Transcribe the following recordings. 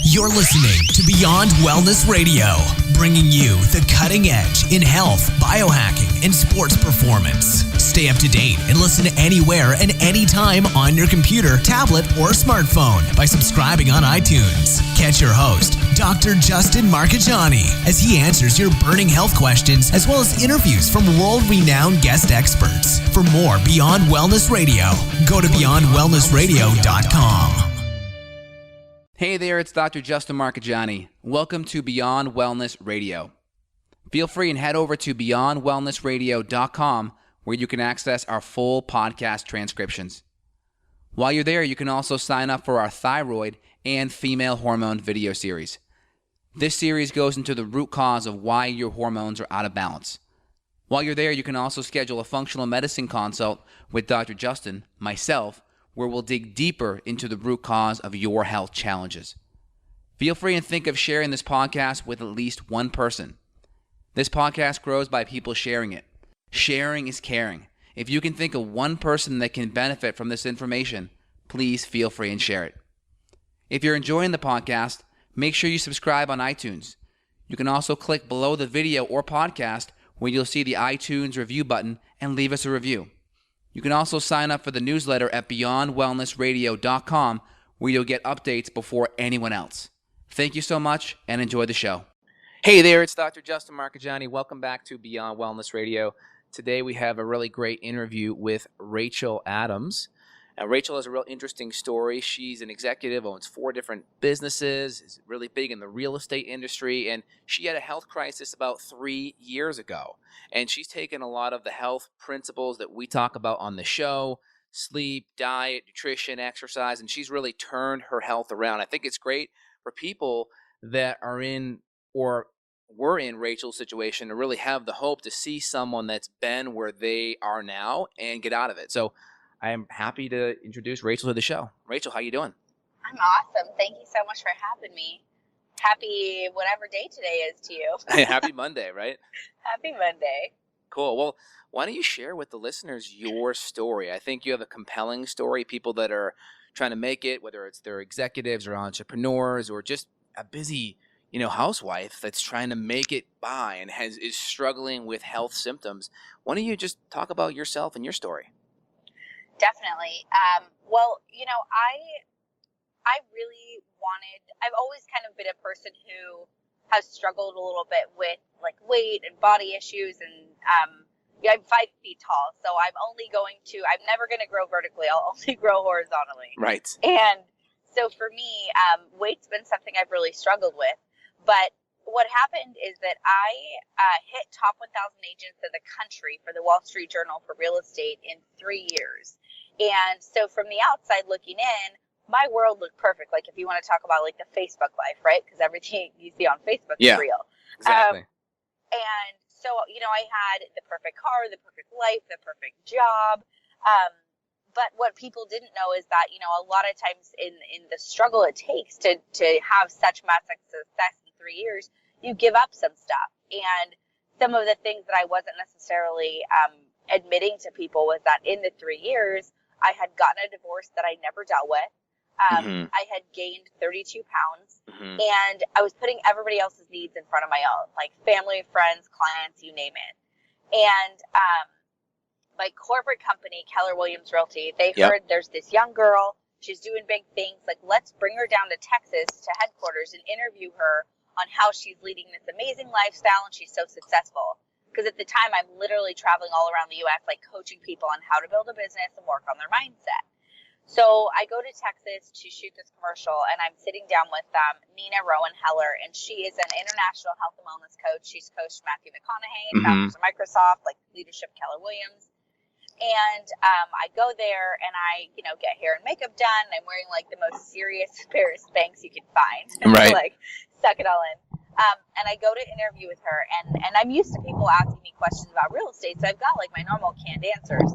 You're listening to Beyond Wellness Radio, bringing you the cutting edge in health, biohacking, and sports performance. Stay up to date and listen anywhere and anytime on your computer, tablet, or smartphone by subscribing on iTunes. Catch your host, Dr. Justin Marchegiani, as he answers your burning health questions as well as interviews from world-renowned guest experts. For more Beyond Wellness Radio, go to beyondwellnessradio.com. Hey there, it's Dr. Justin Marchegiani. Welcome to Beyond Wellness Radio. Feel free and head over to beyondwellnessradio.com where you can access our full podcast transcriptions. While you're there, you can also sign up for our thyroid and female hormone video series. This series goes into the root cause of why your hormones are out of balance. While you're there, you can also schedule a functional medicine consult with Dr. Justin, myself, where we'll dig deeper into the root cause of your health challenges. Feel free and think of sharing this podcast with at least one person. This podcast grows by people sharing it. Sharing is caring. If you can think of one person that can benefit from this information, please feel free and share it. If you're enjoying the podcast, make sure you subscribe on iTunes. You can also click below the video or podcast where you'll see the iTunes review button and leave us a review. You can also sign up for the newsletter at beyondwellnessradio.com where you'll get updates before anyone else. Thank you so much and enjoy the show. Hey there, it's Dr. Justin Marchegiani. Welcome back to Beyond Wellness Radio. Today we have a really great interview with Rachel Adams. Now, Rachel has a real interesting story. She's an executive, owns 4 different businesses, is really big in the real estate industry, and she had a health crisis about 3 years ago. And she's taken a lot of the health principles that we talk about on the show, sleep, diet, nutrition, exercise, and she's really turned her health around. I think it's great for people that are in or were in Rachel's situation to really have the hope to see someone that's been where they are now and get out of it. So I am happy to introduce Rachel to the show. Rachel, how you doing? I'm awesome. Thank you so much for having me. Happy whatever day today is to you. Happy Monday, right? Happy Monday. Cool. Well, why don't you share with the listeners your story? I think you have a compelling story. People that are trying to make it, whether it's they're executives or entrepreneurs or just a busy, housewife that's trying to make it by and is struggling with health symptoms. Why don't you just talk about yourself and your story? Definitely. I really I've always kind of been a person who has struggled a little bit with like weight and body issues. And I'm 5 feet tall, so I'm never going to grow vertically. I'll only grow horizontally. Right. And so for me, weight's been something I've really struggled with. But what happened is that I hit top 1,000 agents in the country for the Wall Street Journal for real estate in 3 years. And so from the outside looking in, my world looked perfect. Like if you want to talk about like the Facebook life, right? Because everything you see on Facebook is real. Exactly. And so, I had the perfect car, the perfect life, the perfect job. But what people didn't know is that, a lot of times in the struggle it takes to have such massive success in 3 years, you give up some stuff. And some of the things that I wasn't necessarily admitting to people was that in the 3 years, I had gotten a divorce that I never dealt with. I had gained 32 pounds, and I was putting everybody else's needs in front of my own, like family, friends, clients, you name it. And my corporate company, Keller Williams Realty, they heard there's this young girl, she's doing big things, like let's bring her down to Texas to headquarters and interview her on how she's leading this amazing lifestyle and she's so successful. Because at the time, I'm literally traveling all around the U.S., like coaching people on how to build a business and work on their mindset. So I go to Texas to shoot this commercial, and I'm sitting down with Nina Rowan Heller, and she is an international health and wellness coach. She's coached Matthew McConaughey, founders of Microsoft, like leadership Keller Williams. And I go there, and I, get hair and makeup done. I'm wearing like the most serious Paris Spanx you can find. Right. Like, suck it all in. And I go to interview with her, and I'm used to people asking me questions about real estate, so I've got like my normal canned answers.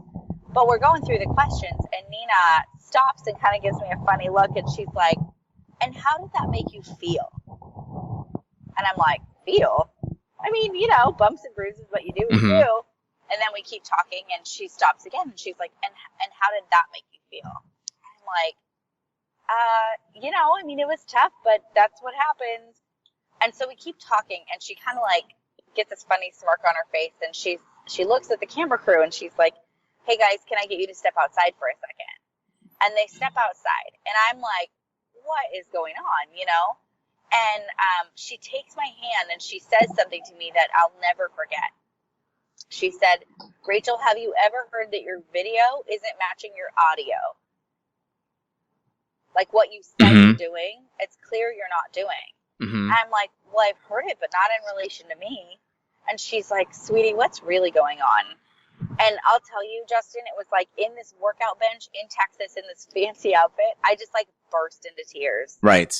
But we're going through the questions, and Nina stops and kind of gives me a funny look, and she's like, and how did that make you feel? And I'm like, feel? I mean, bumps and bruises, what you do is you. And then we keep talking, and she stops again, and she's like, and how did that make you feel? I'm like, I mean, it was tough, but that's what happens. And so we keep talking, and she kind of like gets this funny smirk on her face, and she looks at the camera crew, and she's like, "Hey guys, can I get you to step outside for a second?" And they step outside, and I'm like, "What is going on?" And she takes my hand, and she says something to me that I'll never forget. She said, "Rachel, have you ever heard that your video isn't matching your audio? Like what you said you're doing, it's clear you're not doing." Mm-hmm. I'm like, "Well, I've heard it, but not in relation to me." And she's like, "Sweetie, what's really going on?" And I'll tell you, Justin, it was like in this workout bench in Texas in this fancy outfit, I just like burst into tears. Right.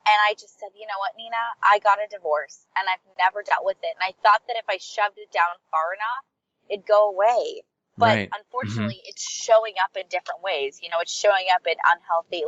And I just said, "You know what, Nina, I got a divorce and I've never dealt with it. And I thought that if I shoved it down far enough, it'd go away. But unfortunately, it's showing up in different ways. It's showing up in unhealthy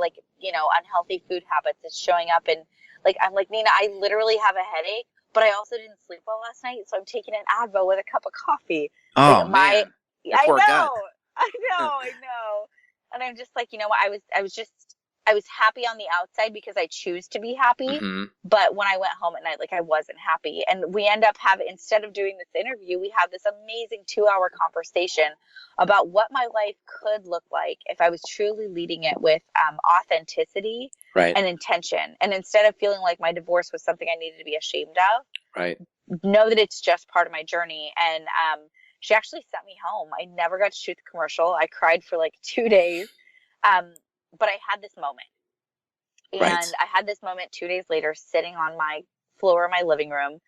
food habits. It's showing up in, like, I'm like, "Nina, I literally have a headache, but I also didn't sleep well last night. So I'm taking an Advil with a cup of coffee." Oh, man. I poor know. gut. I know. And I'm just like, you know what? I was happy on the outside because I choose to be happy. Mm-hmm. But when I went home at night, like I wasn't happy. And we end up instead of doing this interview, we have this amazing 2-hour conversation about what my life could look like if I was truly leading it with authenticity and intention. And instead of feeling like my divorce was something I needed to be ashamed of, know that it's just part of my journey. And she actually sent me home. I never got to shoot the commercial. I cried for like 2 days. But I had this moment. And I had this moment 2 days later sitting on my floor in my living room.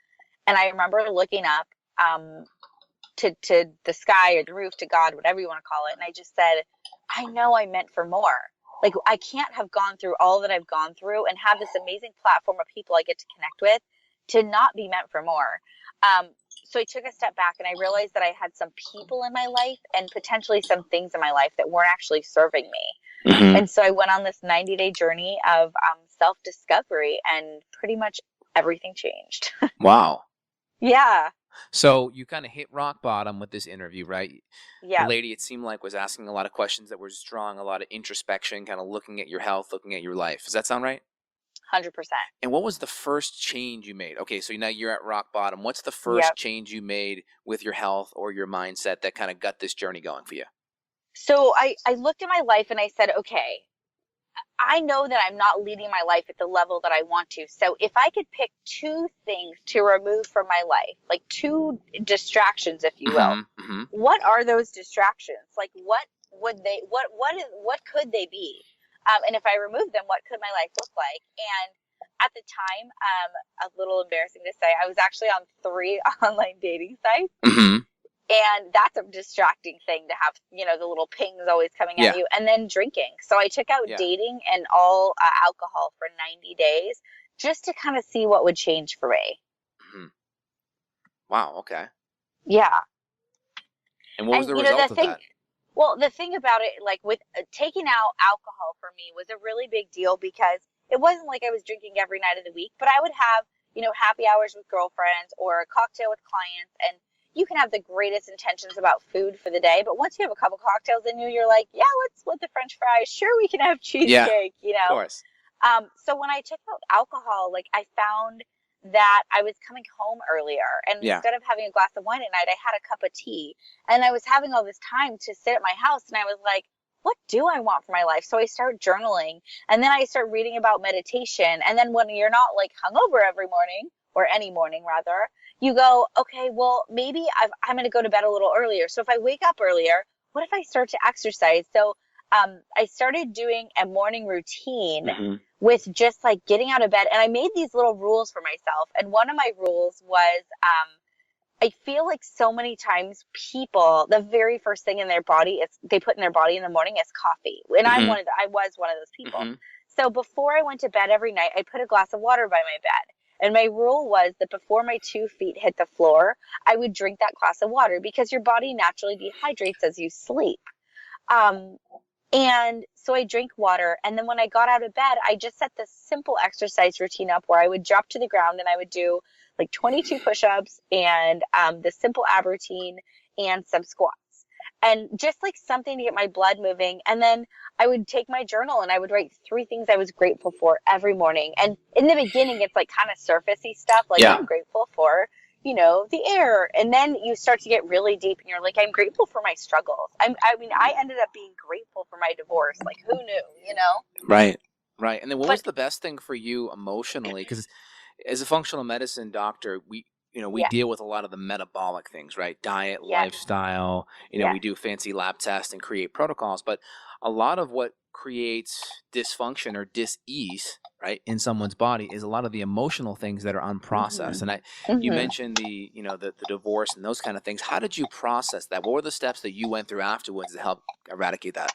And I remember looking up to the sky or the roof, to God, whatever you want to call it. And I just said, I know I'm meant for more. Like, I can't have gone through all that I've gone through and have this amazing platform of people I get to connect with to not be meant for more. So I took a step back and I realized that I had some people in my life and potentially some things in my life that weren't actually serving me. Mm-hmm. And so I went on this 90-day journey of self-discovery, and pretty much everything changed. Wow. Yeah. So you kind of hit rock bottom with this interview, right? Yeah. The lady, it seemed like, was asking a lot of questions that were just drawing a lot of introspection, kind of looking at your health, looking at your life. Does that sound right? 100%. And what was the first change you made? Okay, so now you're at rock bottom. What's the first change you made with your health or your mindset that kind of got this journey going for you? So I looked at my life and I said, okay, I know that I'm not leading my life at the level that I want to. So if I could pick 2 things to remove from my life, like 2 distractions, if you will, what are those distractions? Like, what could they be? And if I remove them, what could my life look like? And at the time, a little embarrassing to say, I was actually on 3 online dating sites. And that's a distracting thing to have, the little pings always coming at you. And then drinking. So I took out dating and all alcohol for 90 days just to kind of see what would change for me. Wow. Okay. Yeah. And what was the result of that? Well, the thing about it, like with taking out alcohol for me was a really big deal because it wasn't like I was drinking every night of the week, but I would have, happy hours with girlfriends or a cocktail with clients. And you can have the greatest intentions about food for the day, but once you have a couple cocktails in you, you're like, yeah, let's split the French fries. Sure, we can have cheesecake, Of course. So when I took out alcohol, like I found that I was coming home earlier, and instead of having a glass of wine at night, I had a cup of tea, and I was having all this time to sit at my house, and I was like, what do I want for my life? So I start journaling, and then I start reading about meditation. And then when you're not like hungover every morning, or any morning rather, you go, okay, well, maybe I'm going to go to bed a little earlier. So if I wake up earlier, what if I start to exercise? So I started doing a morning routine with just like getting out of bed. And I made these little rules for myself. And one of my rules was I feel like so many times people, the very first thing in their body they put in their body in the morning is coffee. And I was one of those people. So before I went to bed every night, I put a glass of water by my bed. And my rule was that before my 2 feet hit the floor, I would drink that glass of water because your body naturally dehydrates as you sleep. And so I drink water. And then when I got out of bed, I just set this simple exercise routine up where I would drop to the ground and I would do like 22 push-ups and the simple ab routine and some squats. And just like something to get my blood moving. And then I would take my journal and I would write 3 things I was grateful for every morning. And in the beginning, it's like kind of surfacey stuff. Like Yeah. I'm grateful for, the air. And then you start to get really deep and you're like, I'm grateful for my struggles. I ended up being grateful for my divorce. Like who knew? Right. Right. And then what But was the best thing for you emotionally? Because as a functional medicine doctor, we yeah, deal with a lot of the metabolic things, right? Diet, yeah, lifestyle, yeah. we do fancy lab tests and create protocols, but a lot of what creates dysfunction or dis-ease, right, in someone's body is a lot of the emotional things that are unprocessed. And you Hmm. mentioned the divorce and those kind of things. How did you process that? What were the steps that you went through afterwards to help eradicate that?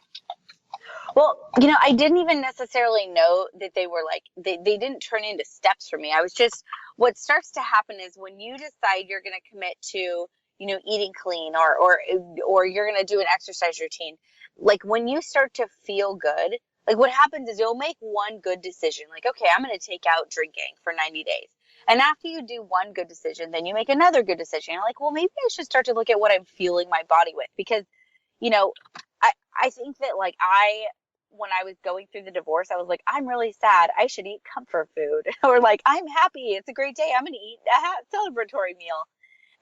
Well, I didn't even necessarily know that they were like, they didn't turn into steps for me. I was just, what starts to happen is when you decide you're going to commit to, eating clean or you're going to do an exercise routine, like when you start to feel good, like what happens is you'll make one good decision. Like, okay, I'm going to take out drinking for 90 days. And after you do one good decision, then you make another good decision. You're like, well, maybe I should start to look at what I'm fueling my body with because, you know, I think that like when I was going through the divorce, I was like, I'm really sad. I should eat comfort food. Or like, I'm happy. It's a great day. I'm going to eat a celebratory meal.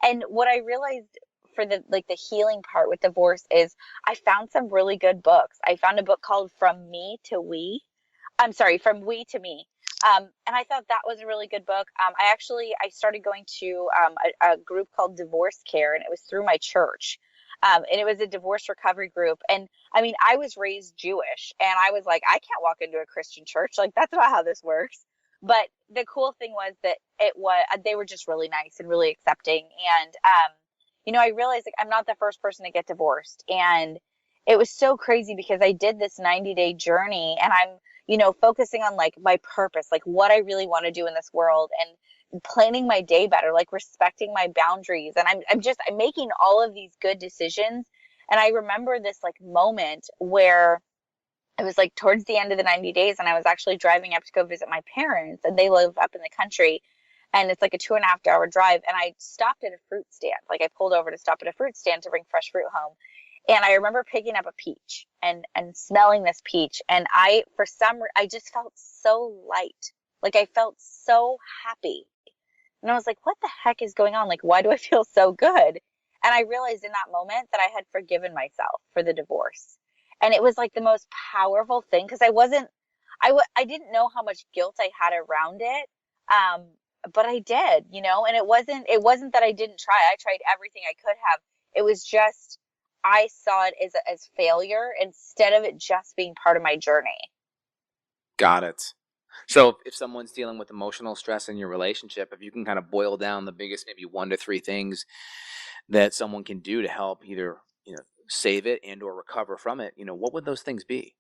And what I realized for the healing part with divorce is I found some really good books. I found a book called From Me to We. I'm sorry, From We to Me. And I thought that was a really good book. I started going to a group called Divorce Care, and it was through my church. And it was a divorce recovery group. And I mean, I was raised Jewish and I was like, I can't walk into a Christian church. Like, that's not how this works. But the cool thing was that they were just really nice and really accepting. And, I realized like I'm not the first person to get divorced. And it was so crazy because I did this 90-day journey and I'm, focusing on like my purpose, like what I really want to do in this world and planning my day better, like respecting my boundaries. And I'm making all of these good decisions. And I remember this like moment where it was like towards the end of the 90 days and I was actually driving up to go visit my parents and they live up in the country and it's like a 2.5 hour drive. And I stopped at a fruit stand. Like I pulled over to stop at a fruit stand to bring fresh fruit home. And I remember picking up a peach and smelling this peach. And I just felt so light. Like I felt so happy. And I was like, what the heck is going on? Like, why do I feel so good? And I realized in that moment that I had forgiven myself for the divorce. And it was like the most powerful thing because I didn't know how much guilt I had around it. But I did, and it wasn't that I didn't try. I tried everything I could have. It was just, I saw it as failure instead of it just being part of my journey. Got it. So if someone's dealing with emotional stress in your relationship, if you can kind of boil down the biggest, maybe 1 to 3 things that someone can do to help either, save it and or recover from it, what would those things be?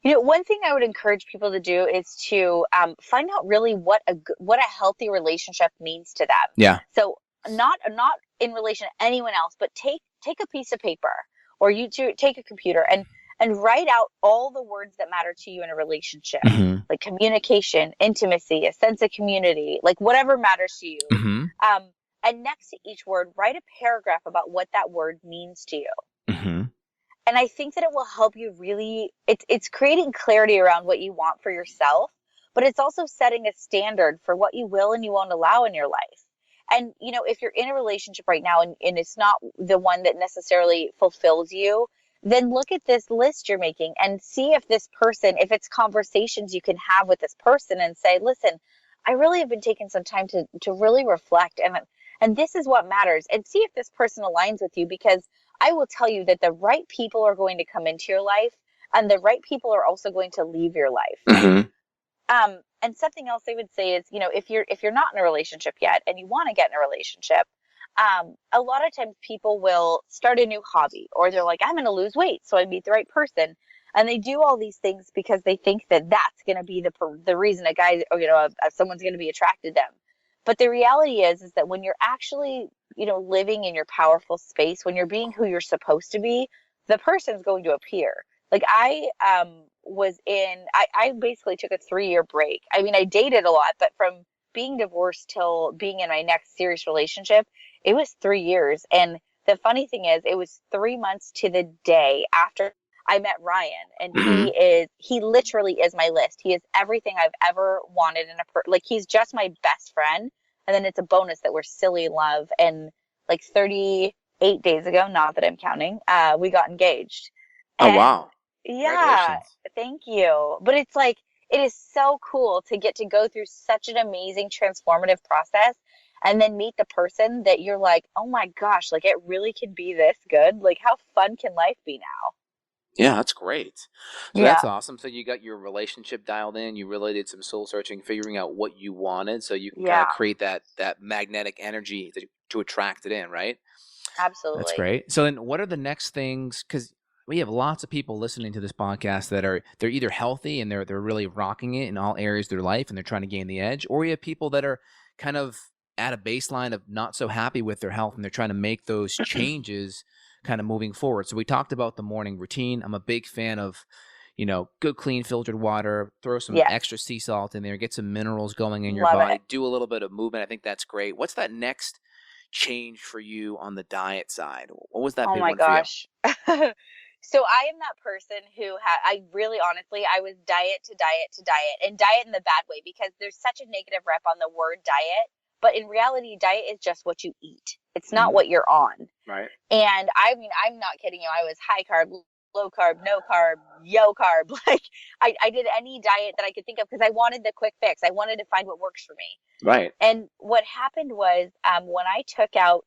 One thing I would encourage people to do is to find out really what a healthy relationship means to them. Yeah. So not in relation to anyone else, but take a piece of paper or take a computer and write out all the words that matter to you in a relationship, like communication, intimacy, a sense of community, like whatever matters to you. And next to each word, write a paragraph about what that word means to you. And I think that it will help you really, it's creating clarity around what you want for yourself, but it's also setting a standard for what you will and you won't allow in your life. And, if you're in a relationship right now and it's not the one that necessarily fulfills you, then look at this list you're making and see if this person, if it's conversations you can have with this person and say, listen, I really have been taking some time to really reflect and this is what matters, and see if this person aligns with you, because I will tell you that the right people are going to come into your life and the right people are also going to leave your life. And something else I would say is, if you're not in a relationship yet and you want to get in a relationship, a lot of times people will start a new hobby or they're like, I'm going to lose weight so I meet the right person. And they do all these things because they think that that's going to be the reason a guy, or, someone's going to be attracted to them. But the reality is that when you're actually, living in your powerful space, when you're being who you're supposed to be, the person's going to appear. Like I basically took a 3-year break. I mean, I dated a lot, but from being divorced till being in my next serious relationship, it was 3 years. And the funny thing is, it was 3 months to the day after I met Ryan, and he literally is my list. He is everything I've ever wanted in like, he's just my best friend. And then it's a bonus that we're silly in love. And like 38 days ago, not that I'm counting, we got engaged. Oh, And wow. yeah, thank you. But it's like, it is so cool to get to go through such an amazing transformative process and then meet the person that you're like, oh my gosh, like it really can be this good. Like, how fun can life be now? Yeah, that's great. So Yeah. that's awesome. So you got your relationship dialed in. You really did some soul searching, figuring out what you wanted, so you can kind of create that magnetic energy to attract it in, right? Absolutely. That's great. So then, what are the next things? Because we have lots of people listening to this podcast that they're either healthy and they're really rocking it in all areas of their life, and they're trying to gain the edge, or you have people that are kind of at a baseline of not so happy with their health, and they're trying to make those changes kind of moving forward. So we talked about the morning routine. I'm a big fan of, good, clean, filtered water, throw some extra sea salt in there, get some minerals going in your body, do a little bit of movement. I think that's great. What's that next change for you on the diet side? What was that big one for you? Oh my gosh. So I am that person who I really honestly, I was diet to diet to diet, and diet in the bad way, because there's such a negative rep on the word diet. But in reality, diet is just what you eat. It's not what you're on. Right. And I mean, I'm not kidding you. I was high carb, low carb, no carb, yo carb. Like, I did any diet that I could think of because I wanted the quick fix. I wanted to find what works for me. Right. And what happened was, when I took out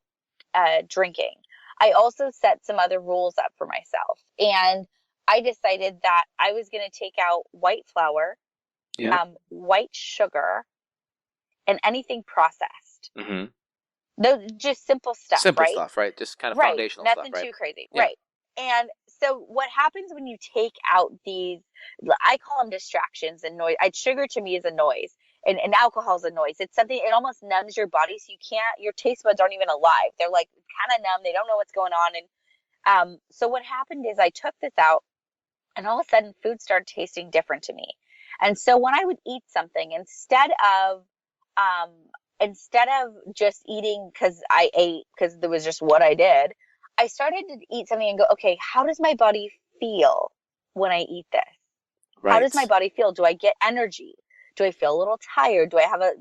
drinking, I also set some other rules up for myself. And I decided that I was going to take out white flour, white sugar, and anything processed. Mm-hmm. Those just simple stuff, Simple right? stuff, right? Just kind of foundational stuff, right? Nothing too crazy, right? And so what happens when you take out these, I call them distractions and noise. Sugar to me is a noise, and alcohol is a noise. It's something, it almost numbs your body, so you can't, your taste buds aren't even alive. They're like kind of numb. They don't know what's going on. And so what happened is I took this out, and all of a sudden food started tasting different to me. And so when I would eat something, instead of just eating because I ate, because there was just what I did, I started to eat something and go, okay, how does my body feel when I eat this? Right. How does my body feel? Do I get energy? Do I feel a little tired? Do I have a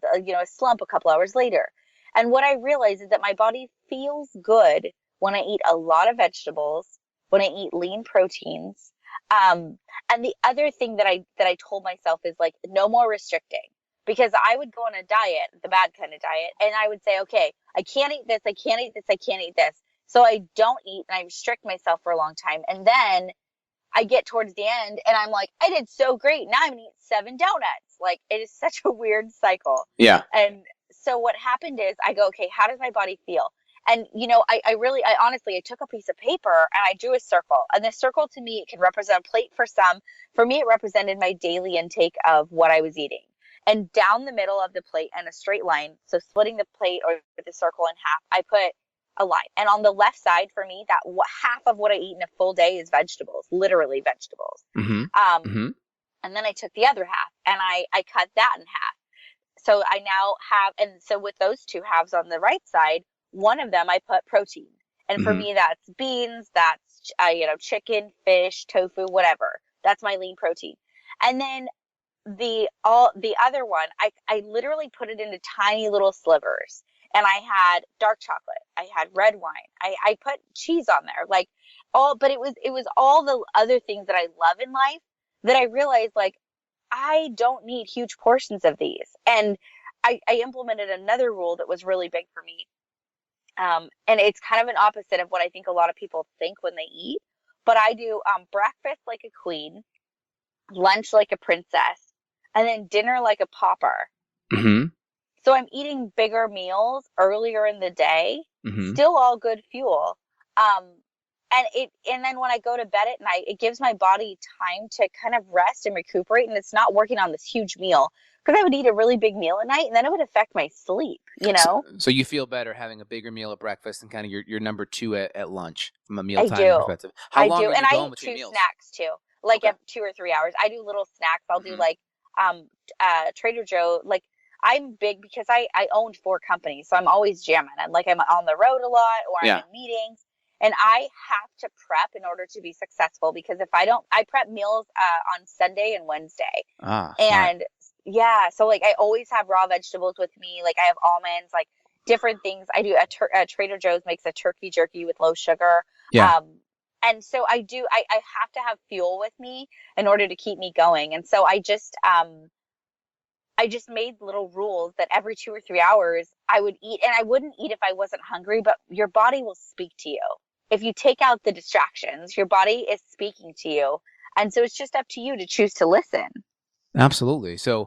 slump a couple hours later? And what I realized is that my body feels good when I eat a lot of vegetables, when I eat lean proteins. And the other thing that I told myself is, like, no more restricting. Because I would go on a diet, the bad kind of diet, and I would say, okay, I can't eat this, I can't eat this, I can't eat this. So I don't eat, and I restrict myself for a long time. And then I get towards the end, and I'm like, I did so great. Now I'm going to eat 7 donuts. Like, it is such a weird cycle. Yeah. And so what happened is I go, okay, how does my body feel? And, I honestly took a piece of paper and I drew a circle. And the circle, to me, it can represent a plate for some. For me, it represented my daily intake of what I was eating. And down the middle of the plate and a straight line, so splitting the plate or the circle in half, I put a line. And on the left side, for me, that half of what I eat in a full day is vegetables, literally vegetables. Mm-hmm. And then I took the other half and I cut that in half. So I now have, and so with those two halves on the right side, one of them I put protein. And for me, that's beans, that's, chicken, fish, tofu, whatever. That's my lean protein. And then the other one, I literally put it into tiny little slivers. And I had dark chocolate. I had red wine. I put cheese on there, but it was all the other things that I love in life that I realized, like, I don't need huge portions of these. And I implemented another rule that was really big for me. And it's kind of an opposite of what I think a lot of people think when they eat. But I do breakfast like a queen, lunch like a princess, and then dinner like a pauper. Mm-hmm. So I'm eating bigger meals earlier in the day, still all good fuel. And then when I go to bed at night, it gives my body time to kind of rest and recuperate, and it's not working on this huge meal. Because I would eat a really big meal at night, and then it would affect my sleep, So you feel better having a bigger meal at breakfast and kind of your number 2 at lunch from a mealtime perspective. How long are you going between meals? And I eat 2 snacks too, like every 2 or 3 hours. I do little snacks. I'll do Trader Joe. Like, I'm big because I owned 4 companies, so I'm always jamming. I'm on the road a lot, or I'm in meetings. And I have to prep in order to be successful, because if I don't, I prep meals on Sunday and Wednesday. Smart. And yeah, so like I always have raw vegetables with me. Like I have almonds, like different things. I do Trader Joe's makes a turkey jerky with low sugar. Yeah. And so I have to have fuel with me in order to keep me going. And so I just made little rules that every 2 or 3 hours I would eat, and I wouldn't eat if I wasn't hungry, but your body will speak to you. If you take out the distractions, your body is speaking to you. And so it's just up to you to choose to listen. Absolutely. So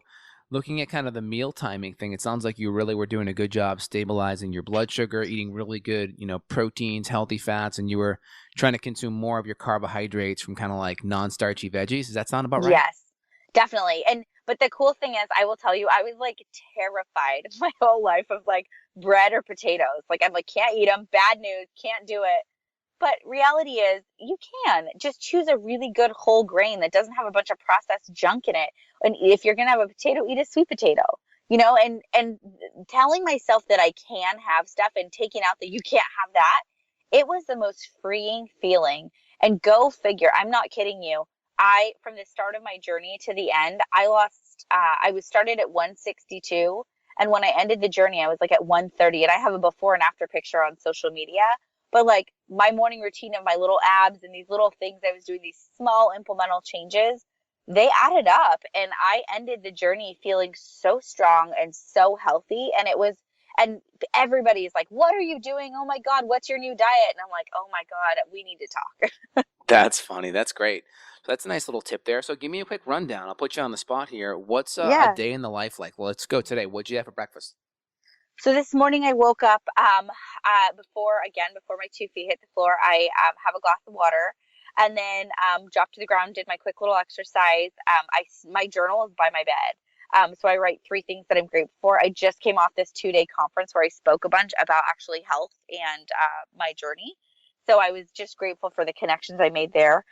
looking at kind of the meal timing thing, it sounds like you really were doing a good job stabilizing your blood sugar, eating really good, proteins, healthy fats, and you were trying to consume more of your carbohydrates from kind of like non-starchy veggies. Does that sound about right? Yes, definitely. But the cool thing is, I will tell you, I was like terrified my whole life of like bread or potatoes. Like I'm like, can't eat them. Bad news. Can't do it. But reality is, you can just choose a really good whole grain that doesn't have a bunch of processed junk in it. And if you're going to have a potato, eat a sweet potato, and telling myself that I can have stuff and taking out that you can't have that, it was the most freeing feeling. And go figure, I'm not kidding you. From the start of my journey to the end, I was started at 162. And when I ended the journey, I was like at 130. And I have a before and after picture on social media. But like my morning routine of my little abs and these little things I was doing, these small implemental changes, they added up. And I ended the journey feeling so strong and so healthy. And everybody's like, what are you doing? Oh my God, what's your new diet? And I'm like, oh my God, we need to talk. That's funny. That's great. So that's a nice little tip there. So give me a quick rundown. I'll put you on the spot here. What's a day in the life like? Well, let's go today. What'd you have for breakfast? So this morning I woke up, before my 2 feet hit the floor, I have a glass of water, and then dropped to the ground, did my quick little exercise. My journal is by my bed. So I write 3 things that I'm grateful for. I just came off this 2-day conference where I spoke a bunch about actually health and my journey. So I was just grateful for the connections I made there.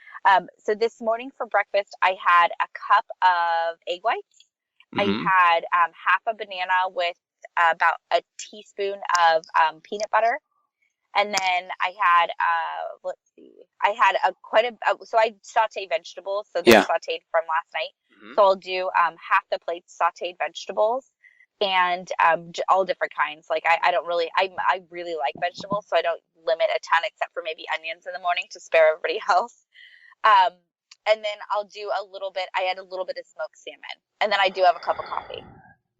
So this morning for breakfast, I had a cup of egg whites. Mm-hmm. I had half a banana with about a teaspoon of peanut butter. And then I had, so I saute vegetables. So they're sauteed from last night. Mm-hmm. So I'll do half the plate sauteed vegetables, and all different kinds. Like I really like vegetables, so I don't limit a ton except for maybe onions in the morning to spare everybody else. And then I'll do I add a little bit of smoked salmon. And then I do have a cup of coffee.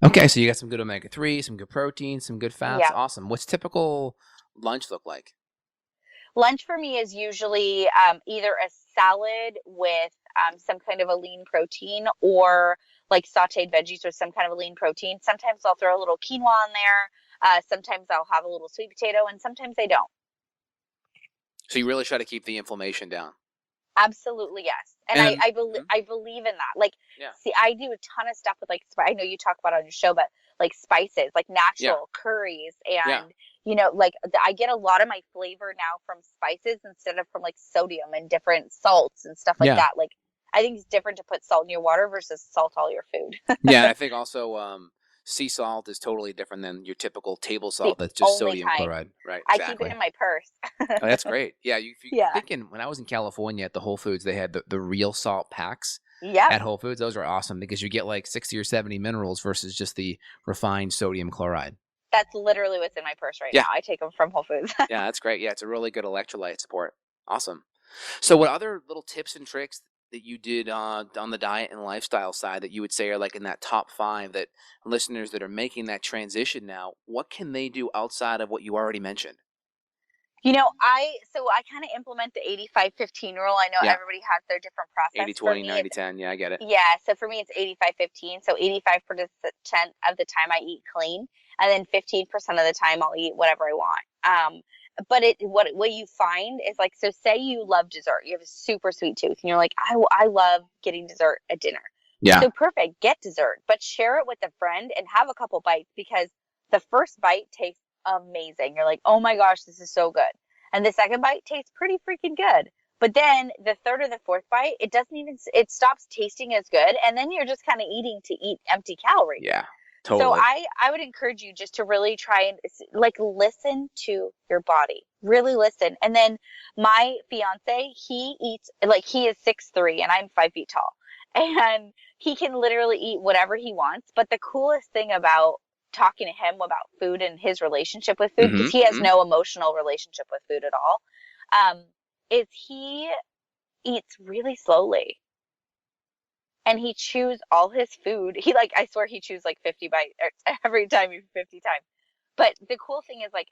Okay, so you got some good omega-3, some good protein, some good fats. Yeah. Awesome. What's typical lunch look like? Lunch for me is usually either a salad with some kind of a lean protein, or like sauteed veggies with some kind of a lean protein. Sometimes I'll throw a little quinoa in there. Sometimes I'll have a little sweet potato, and sometimes I don't. So you really try to keep the inflammation down. Absolutely, yes. And I believe in that. Like, see, I do a ton of stuff with I know you talk about it on your show, but like spices, like natural curries, and I get a lot of my flavor now from spices instead of from like sodium and different salts and stuff like that. Like, I think it's different to put salt in your water versus salt all your food. Yeah, and I think also sea salt is totally different than your typical table salt that's just sodium chloride. Right, exactly. I keep it in my purse. Oh, that's great. Yeah, thinking when I was in California at the Whole Foods, they had the real salt packs at Whole Foods. Those are awesome because you get like 60 or 70 minerals versus just the refined sodium chloride. That's literally what's in my purse right now. I take them from Whole Foods. Yeah, that's great. Yeah, it's a really good electrolyte support. Awesome. So what other little tips and tricks that you did on the diet and lifestyle side that you would say are like in that top 5 that listeners that are making that transition now, what can they do outside of what you already mentioned? I kind of implement the 85-15 rule. I know everybody has their different process. 80-20, 90-10. Yeah, I get it. Yeah. So for me, it's 85-15. So 85% of the time I eat clean, and then 15% of the time I'll eat whatever I want. But what you find is like, so say you love dessert, you have a super sweet tooth, and you're like, I love getting dessert at dinner. Yeah. So perfect, get dessert, but share it with a friend and have a couple bites, because the first bite tastes amazing. You're like, oh my gosh, this is so good. And the second bite tastes pretty freaking good. But then the third or the fourth bite, it stops tasting as good. And then you're just kind of eating to eat empty calories. Yeah. So Totally. I would encourage you just to really try and like listen to your body. Really listen. And then my fiance, he eats like he is 6'3" and I'm 5 feet tall. And he can literally eat whatever he wants. But the coolest thing about talking to him about food and his relationship with food, because he has no emotional relationship with food at all, is he eats really slowly. And he chews all his food. He like, I swear he chews like 50 bites every time, 50 times. But the cool thing is like,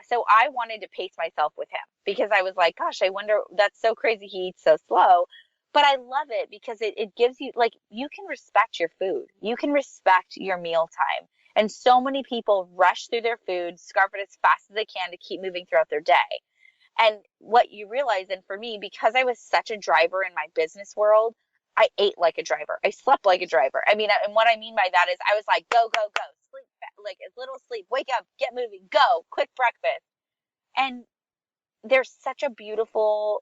so I wanted to pace myself with him because I was like, gosh, I wonder, that's so crazy. He eats so slow. But I love it because it gives you, like, you can respect your food. You can respect your meal time. And so many people rush through their food, scarf it as fast as they can to keep moving throughout their day. And what you realize, and for me, because I was such a driver in my business world, I ate like a driver. I slept like a driver. I mean, and what I mean by that is I was like, go, go, go, sleep, like as little sleep, wake up, get moving, go, quick breakfast. And there's such a beautiful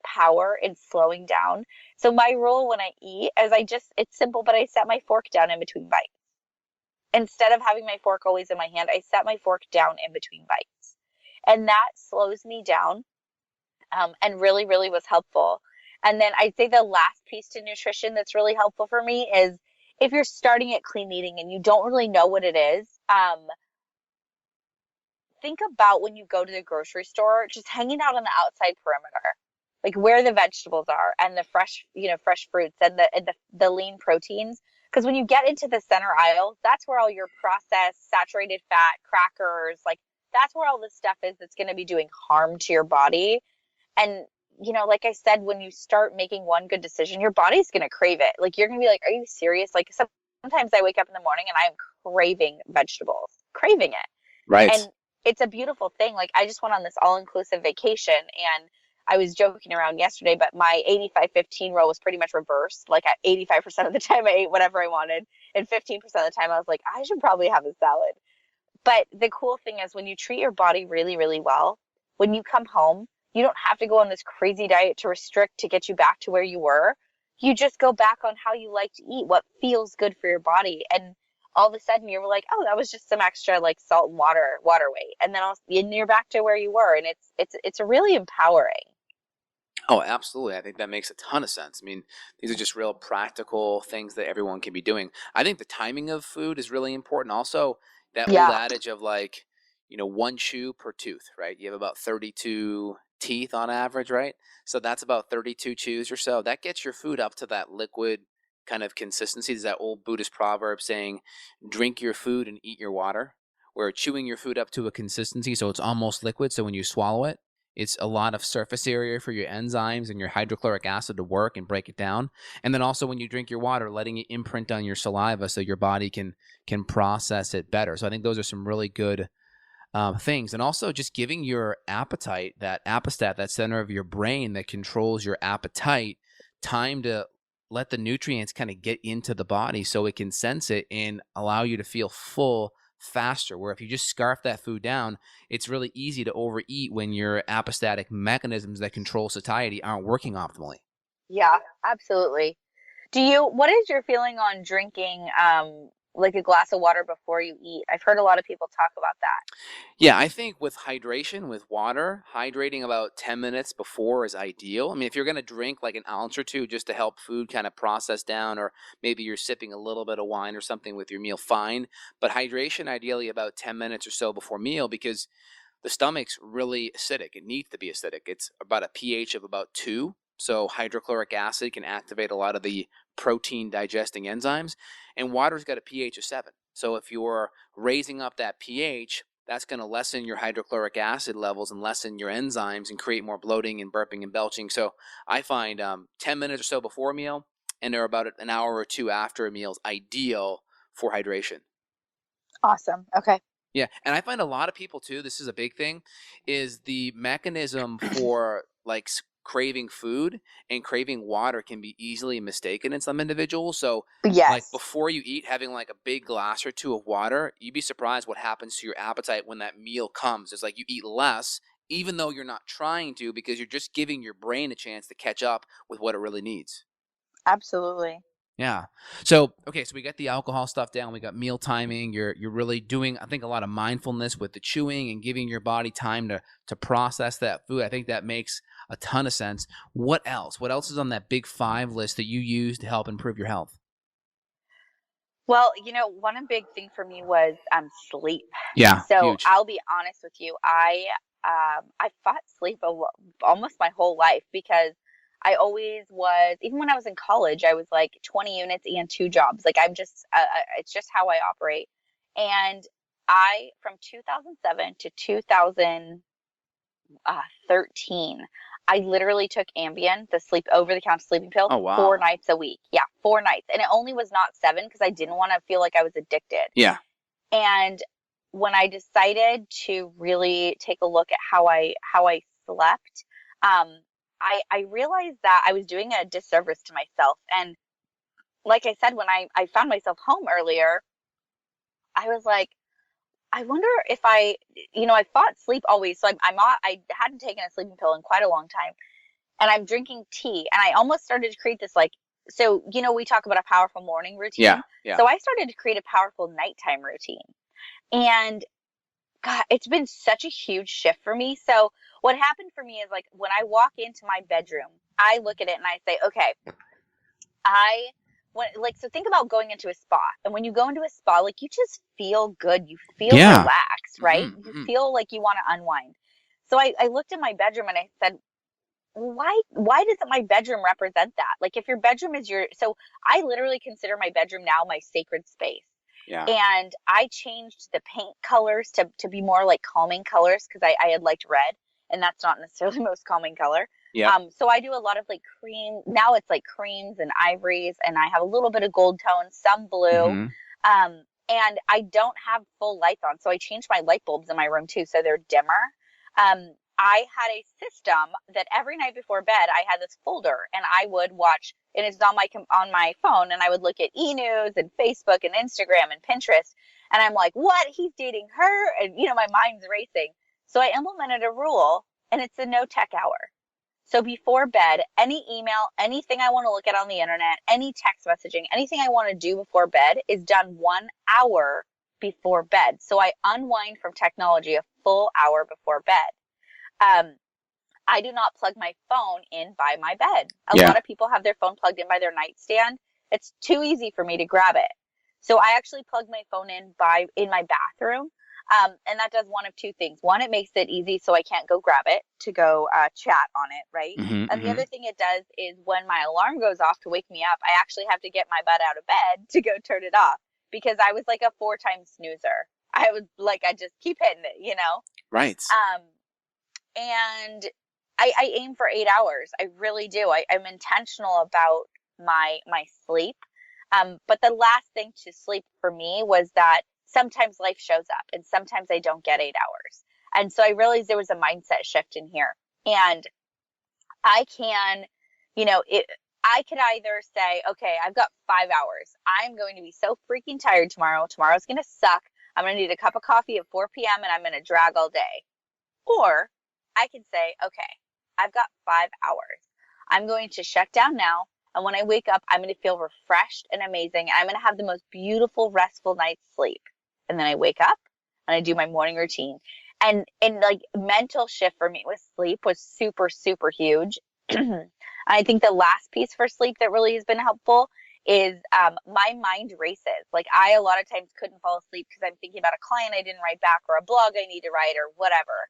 power in slowing down. So my rule when I eat is it's simple, but I set my fork down in between bites. Instead of having my fork always in my hand, I set my fork down in between bites. And that slows me down, and really, really was helpful. And then I'd say the last piece to nutrition that's really helpful for me is if you're starting at clean eating and you don't really know what it is, think about when you go to the grocery store, just hanging out on the outside perimeter, like where the vegetables are and the fresh, fresh fruits and the lean proteins. Because when you get into the center aisle, that's where all your processed, saturated fat, crackers, like that's where all the stuff is that's going to be doing harm to your body. And, like I said, when you start making one good decision, your body's going to crave it. Like you're going to be like, are you serious? Like sometimes I wake up in the morning and I'm craving vegetables, craving it. Right. And it's a beautiful thing. Like I just went on this all-inclusive vacation and I was joking around yesterday, but my 85-15 rule was pretty much reversed. Like at 85% of the time I ate whatever I wanted. And 15% of the time I was like, I should probably have a salad. But the cool thing is when you treat your body really, really well, when you come home, you don't have to go on this crazy diet to restrict to get you back to where you were. You just go back on how you like to eat, what feels good for your body. And all of a sudden you're like, oh, that was just some extra like salt and water weight. And then you're back to where you were. And it's really empowering. Oh, absolutely. I think that makes a ton of sense. I mean, these are just real practical things that everyone can be doing. I think the timing of food is really important. Also, that old Yeah. adage of like, one chew per tooth, right? You have about 32 teeth on average, right? So that's about 32 chews or so. That gets your food up to that liquid kind of consistency. There's that old Buddhist proverb saying, drink your food and eat your water, where chewing your food up to a consistency so it's almost liquid. So when you swallow it, it's a lot of surface area for your enzymes and your hydrochloric acid to work and break it down. And then also when you drink your water, letting it imprint on your saliva so your body can process it better. So I think those are some really good things. And also just giving your appetite, that apostat, that center of your brain that controls your appetite, time to let the nutrients kind of get into the body so it can sense it and allow you to feel full faster. Where if you just scarf that food down, it's really easy to overeat when your apostatic mechanisms that control satiety aren't working optimally. Yeah, absolutely. What is your feeling on drinking like a glass of water before you eat? I've heard a lot of people talk about that. Yeah, I think with hydration, with water, hydrating about 10 minutes before is ideal. I mean, if you're going to drink like an ounce or two just to help food kind of process down, or maybe you're sipping a little bit of wine or something with your meal, fine. But hydration, ideally about 10 minutes or so before meal, because the stomach's really acidic. It needs to be acidic. It's about a pH of about 2. So hydrochloric acid can activate a lot of the protein digesting enzymes, and water's got a pH of 7. So if you're raising up that pH, that's going to lessen your hydrochloric acid levels and lessen your enzymes and create more bloating and burping and belching. So I find 10 minutes or so before a meal and or about an hour or two after a meal is ideal for hydration. Awesome. Okay. Yeah, and I find a lot of people too, this is a big thing, is the mechanism for like craving food and craving water can be easily mistaken in some individuals. So Yes. like before you eat, having like a big glass or two of water, you'd be surprised what happens to your appetite when that meal comes. It's like you eat less, even though you're not trying to, because you're just giving your brain a chance to catch up with what it really needs. Absolutely. Yeah. So, okay, so we got the alcohol stuff down. We got meal timing. You're really doing, I think, a lot of mindfulness with the chewing and giving your body time to process that food. I think that makes a ton of sense. What else? What else is on that big 5 list that you use to help improve your health? Well, one big thing for me was sleep. Yeah, So huge. I'll be honest with you. I fought sleep almost my whole life because I always was, even when I was in college, I was like 20 units and 2 jobs. Like it's just how I operate. And from 2007 to 2013, I literally took Ambien, the over-the-counter sleeping pill, Oh, wow. 4 nights a week. Yeah, 4 nights. And it only was not 7 because I didn't want to feel like I was addicted. Yeah. And when I decided to really take a look at how I slept, I realized that I was doing a disservice to myself. And like I said, when I found myself home earlier, I was like, I wonder if I fought sleep always. So I hadn't taken a sleeping pill in quite a long time, and I'm drinking tea, and I almost started to create this so we talk about a powerful morning routine. Yeah, yeah. So I started to create a powerful nighttime routine, and God, it's been such a huge shift for me. So what happened for me is like when I walk into my bedroom, I look at it and I say, okay, so think about going into a spa, and when you go into a spa, like you just feel good, you feel relaxed, right? Mm-hmm, You feel like you want to unwind. So I looked at my bedroom and I said, why doesn't my bedroom represent that? Like if your bedroom is so I literally consider my bedroom now my sacred space. Yeah. And I changed the paint colors to be more like calming colors because I had liked red, and that's not necessarily the most calming color. Yeah. So I do a lot of like cream. Now it's like creams and ivories, and I have a little bit of gold tones, some blue. Mm-hmm. And I don't have full lights on, so I changed my light bulbs in my room too, so they're dimmer. I had a system that every night before bed, I had this folder, and I would watch, and it's on my phone, and I would look at e-news and Facebook and Instagram and Pinterest, and I'm like, what? He's dating her? And, my mind's racing. So I implemented a rule, and it's a no tech hour. So before bed, any email, anything I want to look at on the internet, any text messaging, anything I want to do before bed is done 1 hour before bed. So I unwind from technology a full hour before bed. I do not plug my phone in by my bed. A lot of people have their phone plugged in by their nightstand. It's too easy for me to grab it. So I actually plug my phone in my bathroom. And that does one of 2 things. One, it makes it easy so I can't go grab it to go chat on it, right? Mm-hmm, and the other thing it does is when my alarm goes off to wake me up, I actually have to get my butt out of bed to go turn it off because I was like a 4-time snoozer. I just keep hitting it, Right. And I aim for 8 hours. I really do. I'm intentional about my sleep. But the last thing to sleep for me was that sometimes life shows up and sometimes I don't get 8 hours. And so I realized there was a mindset shift in here. And I can, I could either say, okay, I've got 5 hours. I'm going to be so freaking tired tomorrow. Tomorrow's going to suck. I'm going to need a cup of coffee at 4 p.m. and I'm going to drag all day. Or I can say, okay, I've got 5 hours. I'm going to shut down now. And when I wake up, I'm going to feel refreshed and amazing. And I'm going to have the most beautiful, restful night's sleep. And then I wake up and I do my morning routine. And like mental shift for me with sleep was super, super huge. I think the last piece for sleep that really has been helpful is my mind races. Like I a lot of times couldn't fall asleep because I'm thinking about a client I didn't write back or a blog I need to write or whatever.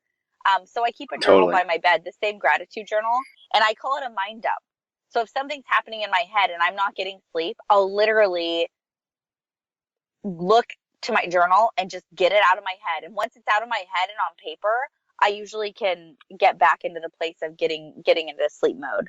So I keep a journal by my bed, the same gratitude journal, and I call it a mind dump. So if something's happening in my head and I'm not getting sleep, I'll literally look to my journal and just get it out of my head. And once it's out of my head and on paper, I usually can get back into the place of getting into sleep mode.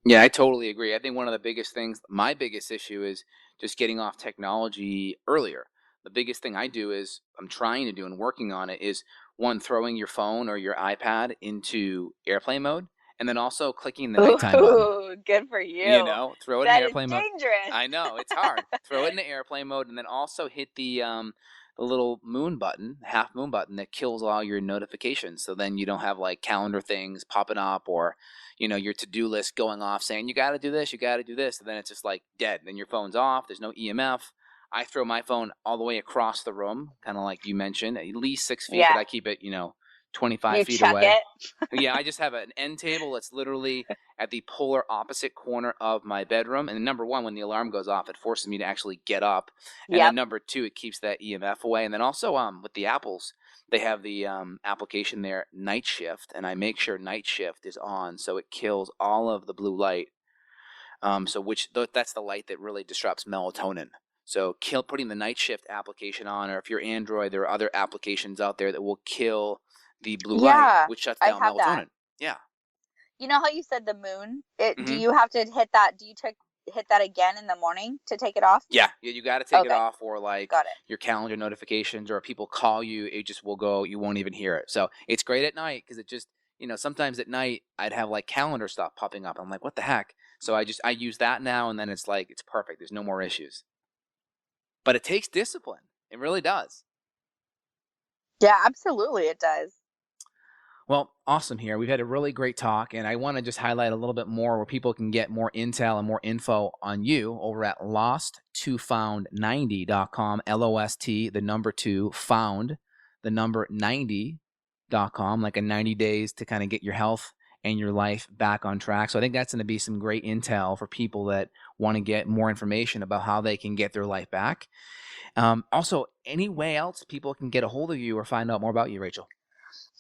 Yeah, I totally agree. I think one of the biggest things, my biggest issue is just getting off technology earlier. The biggest thing I do is I'm trying to do and working on it is one, throwing your phone or your iPad into airplane mode, and then also clicking the nighttime button. Ooh, good for you. Throw it that in airplane mode. That is dangerous. I know, it's hard. Throw it into airplane mode, and then also hit the the little moon button, half moon button that kills all your notifications. So then you don't have like calendar things popping up or, your to-do list going off saying, you got to do this, you got to do this. And then it's just like dead. Then your phone's off. There's no EMF. I throw my phone all the way across the room, kind of like you mentioned, at least 6 feet, but I keep it, 25 feet away. Yeah, I just have an end table that's literally at the polar opposite corner of my bedroom. And number one, when the alarm goes off, it forces me to actually get up. And then number two, it keeps that EMF away. And then also with the Apples, they have the application there, Night Shift, and I make sure Night Shift is on so it kills all of the blue light. That's the light that really disrupts melatonin. So putting the Night Shift application on, or if you're Android, there are other applications out there that will kill the blue light, which shuts down melatonin. That. Yeah. You know how you said the moon? Do you have to hit that? Do you hit that again in the morning to take it off? Yeah, you got to take it off, or like your calendar notifications, or if people call you, it just will go. You won't even hear it. So it's great at night because it just, sometimes at night I'd have like calendar stuff popping up. I'm like, what the heck? So I use that now, and then it's like it's perfect. There's no more issues. But it takes discipline. It really does. Yeah, absolutely, it does. Well, awesome here. We've had a really great talk, and I want to just highlight a little bit more where people can get more intel and more info on you over at lost2found90.com, LOST, the number 2, found, the number 90.com, like a 90 days to kind of get your health and your life back on track. So I think that's going to be some great intel for people that want to get more information about how they can get their life back. Also, any way else people can get a hold of you or find out more about you, Rachel?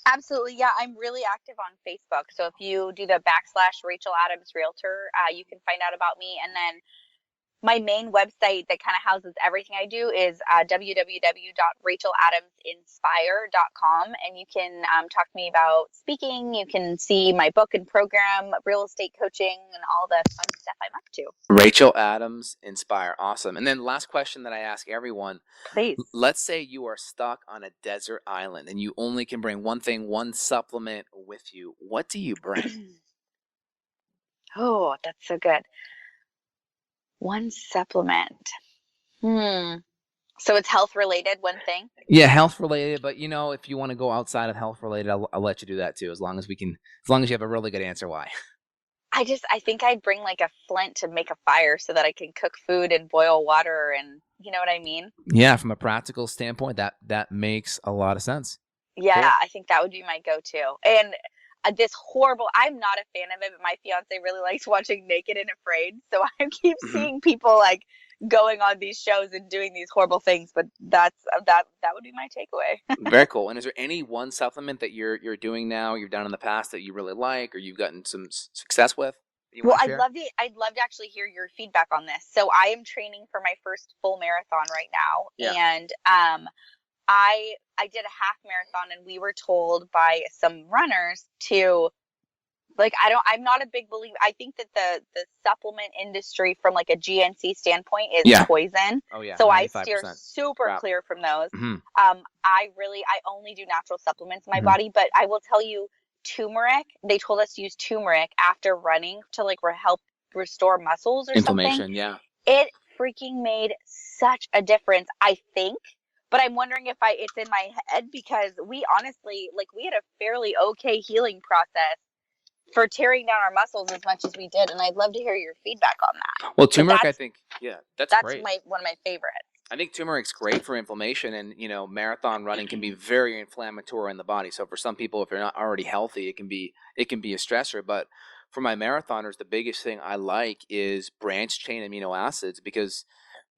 Absolutely. Yeah, I'm really active on Facebook. So if you do the / Rachel Adams Realtor, you can find out about me. And then my main website that kind of houses everything I do is www.racheladamsinspire.com. And you can talk to me about speaking. You can see my book and program, real estate coaching, and all the fun stuff I'm up to. Rachel Adams Inspire. Awesome. And then last question that I ask everyone. Please. Let's say you are stuck on a desert island and you only can bring one thing, one supplement with you. What do you bring? Oh, that's so good. One supplement. So it's health related, one thing? Yeah, health related. But if you want to go outside of health related, I'll let you do that too, as long as you have a really good answer why. I think I'd bring like a flint to make a fire so that I can cook food and boil water, and you know what I mean? Yeah, from a practical standpoint, that makes a lot of sense. Yeah, cool. I think that would be my go-to. And I'm not a fan of it, but my fiance really likes watching Naked and Afraid. So I keep seeing people like going on these shows and doing these horrible things, but that would be my takeaway. Very cool. And is there any one supplement that you're doing now, you've done in the past that you really like, or you've gotten some success with? Well, I'd love to actually hear your feedback on this. So I am training for my first full marathon right now. Yeah. And I did a half marathon, and we were told by some runners to I'm not a big believer. I think that the supplement industry from like a GNC standpoint is poison. Oh yeah. So 95%. I steer super clear from those. Mm-hmm. I only do natural supplements in my body, but I will tell you, turmeric, they told us to use turmeric after running to like help restore muscles or inflammation, something. Yeah. It freaking made such a difference, I think. But I'm wondering if it's in my head, because we honestly, we had a fairly okay healing process for tearing down our muscles as much as we did. And I'd love to hear your feedback on that. Well, turmeric, I think, that's great. That's one of my favorites. I think turmeric's great for inflammation, and marathon running can be very inflammatory in the body. So for some people, if they're not already healthy, it can be a stressor. But for my marathoners, the biggest thing I like is branched chain amino acids, because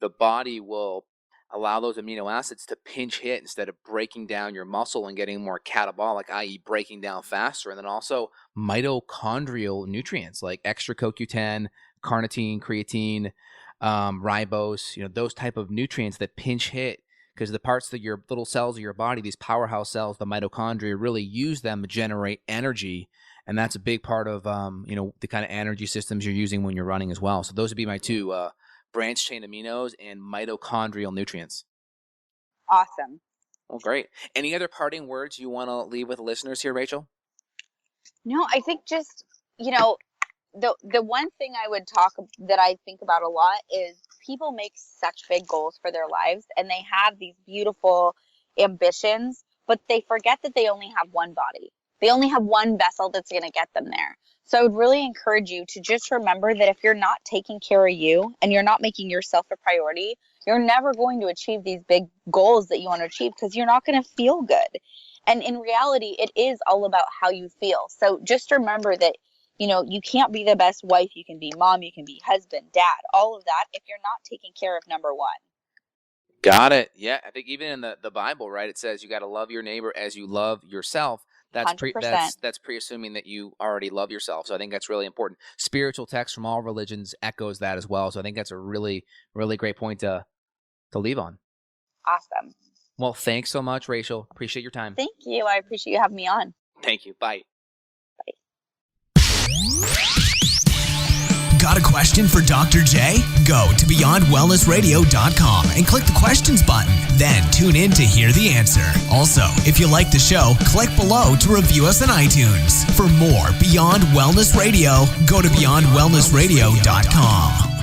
the body will allow those amino acids to pinch hit instead of breaking down your muscle and getting more catabolic, i.e. breaking down faster. And then also mitochondrial nutrients like extra CoQ10, carnitine, creatine, ribose, those type of nutrients that pinch hit, because the parts that your little cells of your body, these powerhouse cells, the mitochondria, really use them to generate energy. And that's a big part of, the kind of energy systems you're using when you're running as well. So those would be my two, branched chain aminos and mitochondrial nutrients. Awesome. Well, great. Any other parting words you want to leave with listeners here, Rachel? No, I think just, the one thing I would that I think about a lot is people make such big goals for their lives and they have these beautiful ambitions, but they forget that they only have one body. They only have one vessel that's going to get them there. So I would really encourage you to just remember that if you're not taking care of you and you're not making yourself a priority, you're never going to achieve these big goals that you want to achieve because you're not going to feel good. And in reality, it is all about how you feel. So just remember that, you can't be the best wife. You can be mom, you can be husband, dad, all of that if you're not taking care of number one. Got it. Yeah, I think even in the Bible, right, it says you got to love your neighbor as you love yourself. That's pre-assuming that you already love yourself. So I think that's really important. Spiritual text from all religions echoes that as well. So I think that's a really, really great point to leave on. Awesome. Well, thanks so much, Rachel. Appreciate your time. Thank you. I appreciate you having me on. Thank you. Bye. Got a question for Dr. J? Go to BeyondWellnessRadio.com and click the questions button. Then tune in to hear the answer. Also, if you like the show, click below to review us on iTunes. For more Beyond Wellness Radio, go to BeyondWellnessRadio.com.